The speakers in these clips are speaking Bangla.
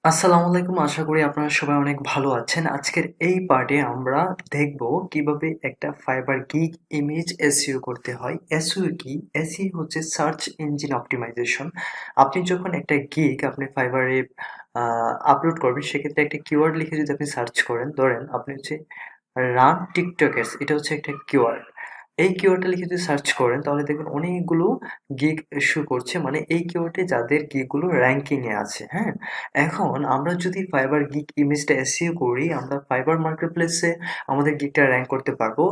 আসসালামু আলাইকুম। আশা করি আপনারা সবাই অনেক ভালো আছেন। আজকের এই পার্টে আমরা দেখব কিভাবে একটা Fiverr Gig Image SEO করতে হয়। SEO কি? SEO হচ্ছে সার্চ ইঞ্জিন অপটিমাইজেশন। আপনি যখন একটা গিগ আপনি Fiverr এ আপলোড করবেন, সেক্ষেত্রে একটা কিওয়ার্ড লিখে যদি আপনি সার্চ করেন, ধরেন আপনি হচ্ছে রান টিকটক অ্যাডস, এটা হচ্ছে একটা কিওয়ার্ড। এই কিওয়ার্ডটা লিখে যদি সার্চ করেন তাহলে দেখবেন অনেকগুলো গিগ শো করছে, মানে এই কিওয়ার্ডে যাদের গিগগুলো র‍্যাংকিং এ আছে, হ্যাঁ? এখন আমরা যদি Fiverr Gig ইমেজটা SEO করি, আমরা Fiverr মার্কেটপ্লেসে আমাদের গিগটা র‍্যাংক করতে পারবো।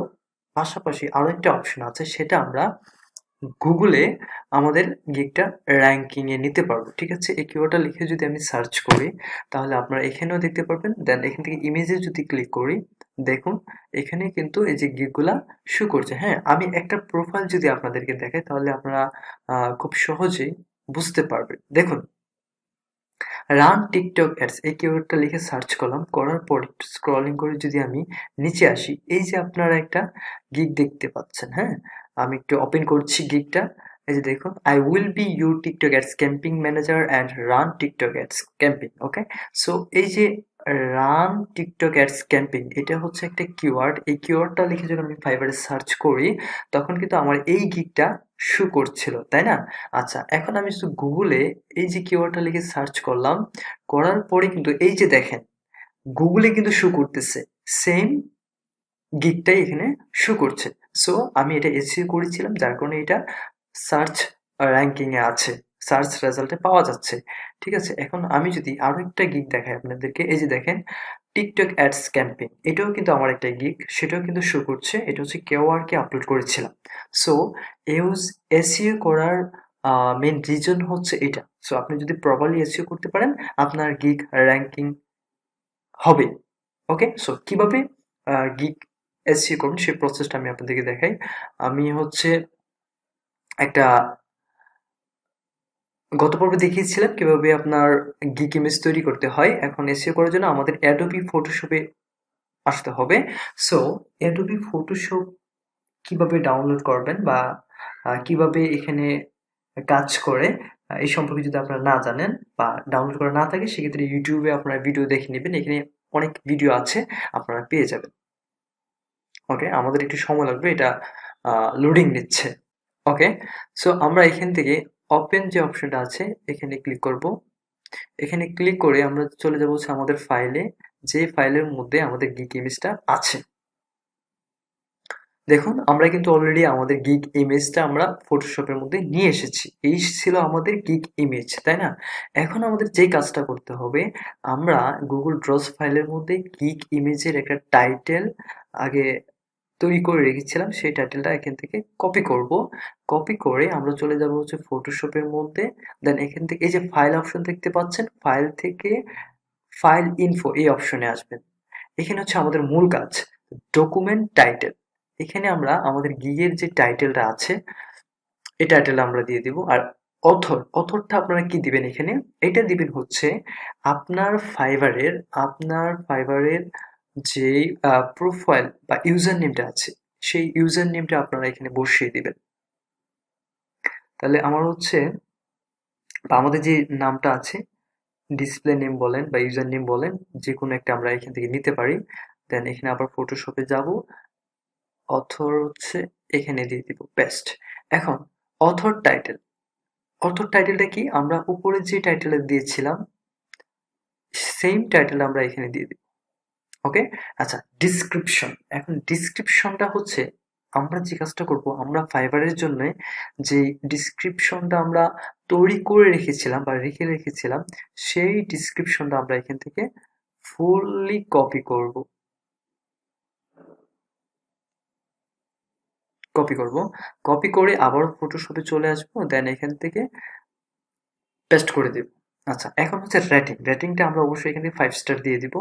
পাশাপাশি আরো একটা অপশন আছে, সেটা আমরা গুগলে আমাদের গিগটা র‍্যাংকিং এ নিতে পারবো। ঠিক আছে? এই কিওয়ার্ডটা লিখে যদি আমি সার্চ করি তাহলে আপনারা এখানেও দেখতে পারবেন। দেন এখান থেকে ইমেজে যদি ক্লিক করি, দেখুন এখানে কিন্তু এই যে গিগগুলা শো করছে। হ্যাঁ, আমি একটা প্রোফাইল যদি আপনাদেরকে দেখাই তাহলে আপনারা খুব সহজেই বুঝতে পারবেন। দেখুন, রান টিকটক অ্যাডস এই কিওয়ার্ডটা লিখে সার্চ করলাম, করার পর একটু স্ক্রলিং করে যদি আমি নিচে আসি, এই যে আপনারা একটা গিগ দেখতে পাচ্ছেন, হ্যাঁ? আমি একটু ওপেন করছি গিগটা। এই যে দেখুন, I will be your TikTok ads camping manager and run TikTok ads camping. Okay, so এই যে রান টিকটক অ্যাডস ক্যাম্পিং, এটা হচ্ছে একটা কিওয়ার্ড। এই কিওয়ার্ডটা লিখে যখন আমি ফাইবারে সার্চ করি তখন কিন্তু আমার এই গিগটা শো করছিল, তাই না? আচ্ছা, এখন আমি শুধু গুগলে এই যে কিওয়ার্ডটা লিখে সার্চ করলাম, করার পরে কিন্তু এই যে দেখেন গুগলে কিন্তু শো করতেছে, সেম গিগটাই এখানে শো করছে। সো আমি এটা এসইও করেছিলাম, যার কারণে এটা সার্চ র‍্যাংকিং এ আছে, সার্চ রেজাল্টে পাওয়া যাচ্ছে। ঠিক আছে? এখন আমি যদি আরো একটা গিগ দেখাই আপনাদেরকে, এই যে দেখেন টিকটক অ্যাডস ক্যাম্পেইন, এটাও কিন্তু আমার একটা গিগ, সেটাও কিন্তু শো করছে। এটা হচ্ছে কেওয়ার্ডকে আপলোড করেছিলাম। সো এসইও করার মেইন রিজন হচ্ছে এটা। সো আপনি যদি প্রপারলি এসইও করতে পারেন, আপনার গিগ র‍্যাংকিং হবে। ওকে, সো কিভাবে গিগ এসইও করবেন সেই প্রসেসটা আমি আপনাদেরকে দেখাই। আমি হচ্ছে একটা গত পর্বে দেখিয়েছিলাম কিভাবে আপনার গিগ ইমেজ তৈরি করতে হয়। এখন এসইও করার জন্য আমাদের অ্যাডোবি ফটোশপে আসতে হবে। সো অ্যাডোবি ফটোশপ কিভাবে ডাউনলোড করবেন বা কিভাবে এখানে কাজ করে, এই সম্পর্কে যদি আপনারা না জানেন বা ডাউনলোড করা না থাকে, সেক্ষেত্রে ইউটিউবে আপনারা ভিডিও দেখে নেবেন। এখানে অনেক ভিডিও আছে, আপনারা পেয়ে যাবেন। ওকে, আমাদের একটু সময় লাগবে, এটা লোডিং নিচ্ছে। ওকে, সো আমরা এখান থেকে ওপেন যে অপশনটা আছে এখানে ক্লিক করব। এখানে ক্লিক করে আমরা চলে যাব হচ্ছে আমাদের ফাইলে, যে ফাইলের মধ্যে আমাদের গিগ ইমেজটা আছে। দেখুন, আমরা কিন্তু অলরেডি আমাদের গিগ ইমেজটা আমরা ফটোশপের মধ্যে নিয়ে এসেছি। এই ছিল আমাদের গিগ ইমেজ, তাই না? এখন আমাদের যে কাজটা করতে হবে, আমরা গুগল ড্রস ফাইলের মধ্যে গিগ ইমেজের একটা টাইটেল আগে তৈরি করে রেখেছিলাম, সেই টাইটেলটা এখান থেকে কপি করব। কপি করে আমরা চলে যাব হচ্ছে ফটোশপের মধ্যে। দেন এখান থেকে এই যে ফাইল অপশন দেখতে পাচ্ছেন, ফাইল থেকে ফাইল ইনফো এই অপশনে আসবেন। এখানে হচ্ছে আমাদের মূল কাজ, ডকুমেন্ট টাইটেল। এখানে আমরা আমাদের গিগের যে টাইটেলটা আছে এই টাইটেলটা আমরা দিয়ে দিব। আর অথরটা আপনারা কি দিবেন এখানে? এটা দিবেন হচ্ছে আপনার ফাইবারের যে প্রোফাইল বা ইউজার নেমটা আছে, সেই ইউজার নেমটা আপনারা এখানে বসিয়ে দিবেন। তাহলে আমার হচ্ছে, বা আমাদের যে নামটা আছে, ডিসপ্লে নেম বলেন বা ইউজার নেম বলেন, যে কোনো একটা আমরা এখান থেকে নিতে পারি। দেন এখানে আবার ফটোশপে যাব, অথর হচ্ছে এখানে দিয়ে দিব, পেস্ট। এখন অথর টাইটেল, অথর টাইটেলটা কি? আমরা উপরে যে টাইটেলটা দিয়েছিলাম সেম টাইটেল আমরা এখানে দিয়ে দিব। ওকে, আচ্ছা, ডিসক্রিপশন। এখন ডিসক্রিপশনটা হচ্ছে আমরা যে কাজটা করব, আমরা ফাইবারের জন্য যে ডিসক্রিপশনটা আমরা তৈরি করে রেখেছিলাম বা রেখেছিলাম, সেই ডিসক্রিপশনটা আমরা এখান থেকে ফুললি কপি করব। কপি করে আবারও ফটোশপে চলে আসবো, দেন এখান থেকে পেস্ট করে দেব। আচ্ছা, এখন হচ্ছে রেটিংটা আমরা অবশ্যই এখানে 5 স্টার দিয়ে দিব।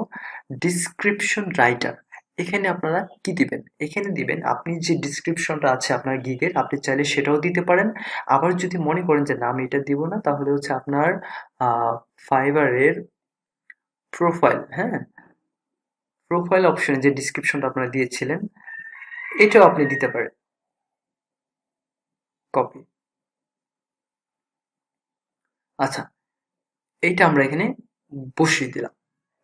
ডিসক্রিপশন রাইটার, এখানে আপনারা কি দিবেন? এখানে দিবেন আপনি যে ডিসক্রিপশনটা আছে আপনার গিগের, আপনি চাইলে সেটাও দিতে পারেন। আবার যদি মনে করেন যে না আমি এটা দিব না, তাহলে হচ্ছে আপনার ফাইবারের প্রোফাইল, হ্যাঁ, প্রোফাইল অপশনে যে ডিসক্রিপশনটা আপনারা দিয়েছিলেন এটাও আপনি দিতে পারেন। কপি। আচ্ছা, এইটা আমরা এখানে বসিয়ে দিলাম।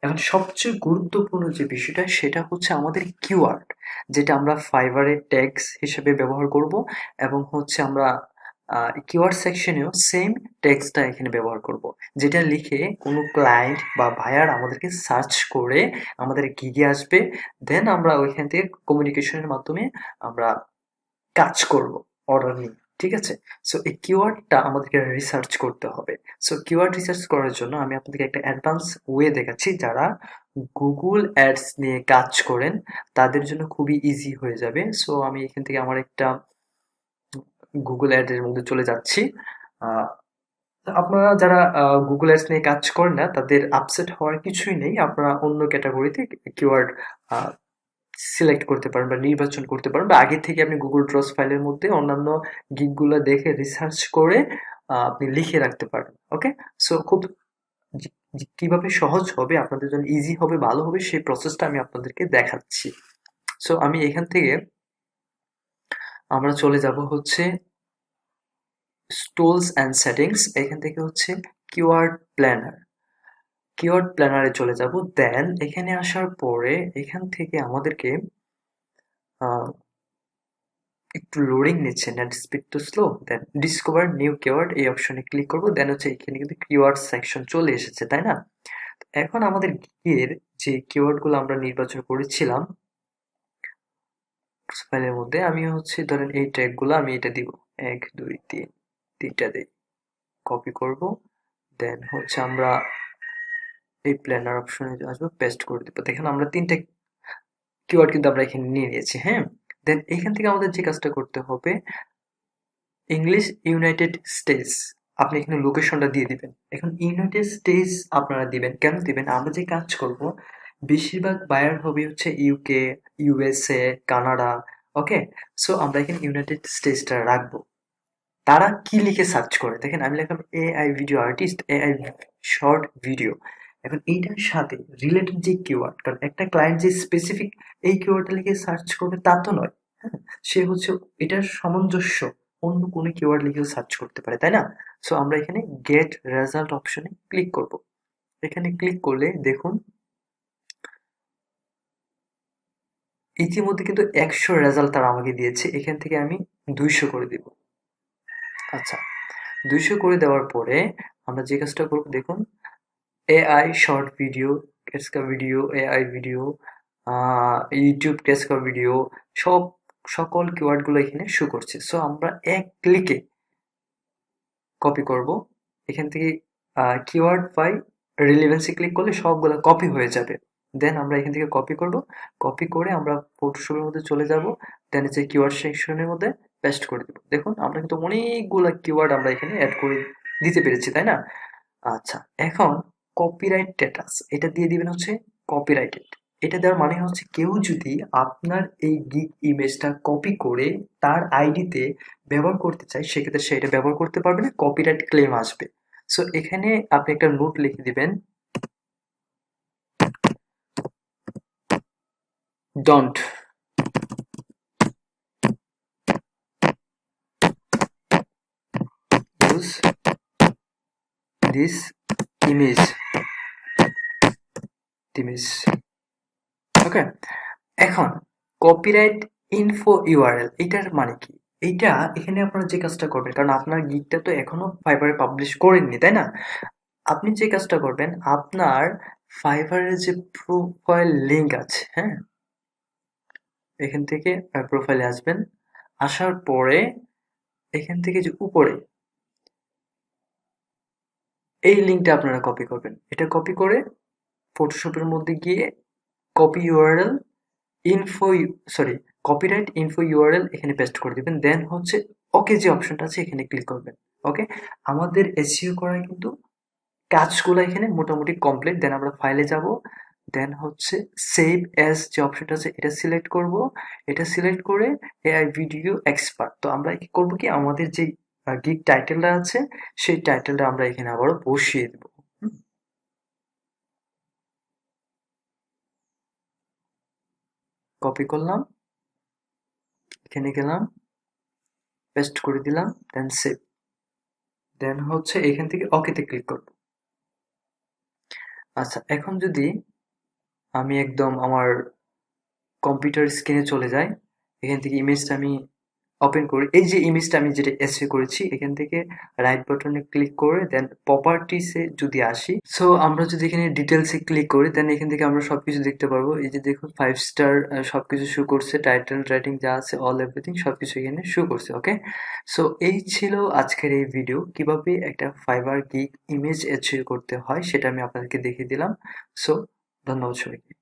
এখন সবচেয়ে গুরুত্বপূর্ণ যে বিষয়টা সেটা হচ্ছে আমাদের কিওয়ার্ড, যেটা আমরা ফাইবারে ট্যাগস হিসেবে ব্যবহার করব, এবং হচ্ছে আমরা কিওয়ার্ড সেকশনেও সেম ট্যাগসটা এখানে ব্যবহার করব, যেটা লিখে কোনো ক্লায়েন্ট বা বায়ার আমাদেরকে সার্চ করে আমাদের গিগে আসবে। দেন আমরা ওইখান থেকে কমিউনিকেশনের মাধ্যমে আমরা কাজ করব, অর্ডার নিয়ে। ঠিক আছে? সো এই কিওয়ার্ডটা আমাদেরকে রিসার্চ করতে হবে। সো কিওয়ার্ড রিসার্চ করার জন্য আমি আপনাদেরকে একটা অ্যাডভান্স ওয়ে দেখাচ্ছি। যারা গুগল অ্যাডস নিয়ে কাজ করেন তাদের জন্য খুবই ইজি হয়ে যাবে। সো আমি এখান থেকে আমার একটা গুগল অ্যাডের মধ্যে চলে যাচ্ছি। আহ, আপনারা যারা গুগল অ্যাডস নিয়ে কাজ করেন না তাদের আপসেট হওয়ার কিছুই নেই। আপনারা অন্য ক্যাটাগরিতে কিওয়ার্ড সিলেক্ট করতে পারেন বা নির্বাচন করতে পারেন, বা আগে থেকে আপনি গুগল ড্রস ফাইলের মধ্যে অন্যান্য গিগগুলো দেখে রিসার্চ করে আপনি লিখে রাখতে পারেন। ওকে? সো খুব কিভাবে সহজ হবে, আপনাদের জন্য ইজি হবে, ভালো হবে, সেই প্রসেসটা আমি আপনাদেরকে দেখাচ্ছি। সো আমি এখান থেকে আমরা চলে যাব হচ্ছে টুলস অ্যান্ড সেটিংস। এখান থেকে হচ্ছে কিওয়ার্ড প্ল্যানার। কিওয়ার্ড প্ল্যানারে চলে যাব। দেন এখানে আসার পরে এখান থেকে আমাদেরকে একটু লোডিং নিচ্ছে, নেট স্পিড তো স্লো। দেন ডিসকভার নিউ কিওয়ার্ড এই অপশনে ক্লিক করব। দেন হচ্ছে এখানে কিন্তু কিওয়ার্ড সেকশন চলে এসেছে, তাই না? এখন আমাদের গিগের যে কিওয়ার্ডগুলো আমরা নির্বাচন করেছিলাম ফাইলের মধ্যে, আমি হচ্ছে ধরেন এই ট্যাগগুলো আমি এটা দিব, 1 2 3, তিনটা দিই, কপি করব। দেন হচ্ছে আমরা এই প্ল্যানার অপশনে আসবো, পেস্ট করে দিব। দেখেন আমরা তিনটা কিওয়ার্ড কিন্তু আমরা এখানে নিয়ে নিয়েছি। হ্যাঁ, দেন এখান থেকে আমাদের যে কাজটা করতে হবে, ইংলিশ ইউনাইটেড স্টেটস, আপনি এখানে লোকেশনটা দিয়ে দিবেন। এখন ইউনাইটেড স্টেটস আপনারা দিবেন, কেন দিবেন? আমরা যে কাজ করব বেশিরভাগ বায়ার হবে হচ্ছে ইউকে, ইউএসএ, কানাডা। ওকে? সো আমরা এখানে ইউনাইটেড স্টেটসটা রাখবো। তারা কি লিখে সার্চ করে দেখেন, আমি লিখলাম AI video artist, AI short video. এখন এইটার সাথে রিলেটেড যে কিওয়ার্ড, কারণ একটা ক্লায়েন্ট যে স্পেসিফিক এই কিওয়ার্ডটা লিখে সার্চ করবে তা তো নয়। হ্যাঁ, সে হচ্ছে এটার সামঞ্জস্য অন্য কোনো কিওয়ার্ড লিখেও সার্চ করতে পারে, তাই না? সো আমরা এখানে গেট রেজাল্ট অপশনে ক্লিক করব। এখানে ক্লিক করলে দেখুন ইতিমধ্যে কিন্তু 100 রেজাল্ট তারা আমাকে দিয়েছে। এখান থেকে আমি 200 করে দিব। আচ্ছা, 200 করে দেওয়ার পরে আমরা যে কাজটা করব দেখুন, AI short video, text video, AI video, YouTube text video, সব সকল কিওয়ার্ডগুলো এখানে শো করছে। সো আমরা এক ক্লিকে কপি করব। এখান থেকে কিওয়ার্ড বাই রিলেভেন্সি ক্লিক করলে সবগুলো কপি হয়ে যাবে। দেন আমরা এখান থেকে কপি করব। কপি করে আমরা ফটোশপের মধ্যে চলে যাব। দেন হচ্ছে কিওয়ার্ড সেকশনের মধ্যে পেস্ট করে দেব। দেখুন আমরা কিন্তু অনেকগুলা কিওয়ার্ড আমরা এখানে অ্যাড করে দিতে পেরেছি, তাই না? আচ্ছা, এখন কপিরাইট স্ট্যাটাস এটা দিয়ে দিবেন হচ্ছে কপিরাইটেড। এটা দেওয়ার মানে হচ্ছে কেউ যদি আপনার এই গিগ ইমেজটা কপি করে তার আইডিতে ব্যবহার করতে চায়, সেক্ষেত্রে সে এটা ব্যবহার করতে পারবে না, কপিরাইট ক্লেম আসবে। সো এখানে আপনি একটা নোট লিখে দিবেন, don't use this image image ওকে? এখন কপিরাইট ইনফো ইউআরএল এটার মানে কি? এইটা এখানে আপনারা যে কাজটা করবেন, কারণ আপনার গিগটা তো এখনো ফাইবারে পাবলিশ করেননি, তাই না? আপনি যে কাজটা করবেন, আপনার ফাইবারের যে প্রোফাইল লিংক আছে, হ্যাঁ, এখান থেকে প্রোফাইলে আসবেন। আসার পরে এখান থেকে যে উপরে এই লিংকটা আপনারা কপি করবেন। এটা কপি করে ফটোশপের মধ্যে গিয়ে copy URL info, sorry, copyright info URL এখানে পেস্ট করে দিবেন। দেন হচ্ছে ওকে যে অপশনটা আছে এখানে ক্লিক করবেন। ওকে, আমাদের এসইও করা কিন্তু কাজগুলো এখানে মোটামুটি কমপ্লিট। দেন আমরা ফাইলে যাব। দেন হচ্ছে সেভ অ্যাজ যে অপশনটা আছে এটা সিলেক্ট করব। এটা সিলেক্ট করে এআই ভিডিও এক্সপার্ট, তো আমরা কি করব কি আমাদের যে গিগ টাইটেলটা আছে সেই টাইটেলটা আমরা এখানে আবারও বসিয়ে দেব। কপি করলাম, এখানে গেলাম, পেস্ট করে দিলাম, দেন সেভ। দেন হচ্ছে এখান থেকে ওকেতে ক্লিক করব। আচ্ছা, এখন যদি আমি একদম আমার কম্পিউটার স্ক্রিনে চলে যাই, এখান থেকে ইমেজটা আমি ওপেন করি। এই যে ইমেজটা আমি যেটা এসইও করেছি, এখান থেকে রাইট বাটনে ক্লিক করে দেন প্রপার্টিসে যদি আসি, সো আমরা যদি এখানে ডিটেলসে ক্লিক করি দেন এখান থেকে আমরা সবকিছু দেখতে পারবো। এই যে দেখুন 5 স্টার সবকিছু শো করছে, টাইটেল রাইটিং যা আছে অল এভরিথিং সবকিছু এখানে শো করছে। ওকে, সো এই ছিল আজকের এই ভিডিও, কিভাবে একটা ফাইবার গিগ ইমেজ এসইও করতে হয় সেটা আমি আপনাদেরকে দেখিয়ে দিলাম। সো ধন্যবাদ সবাইকে।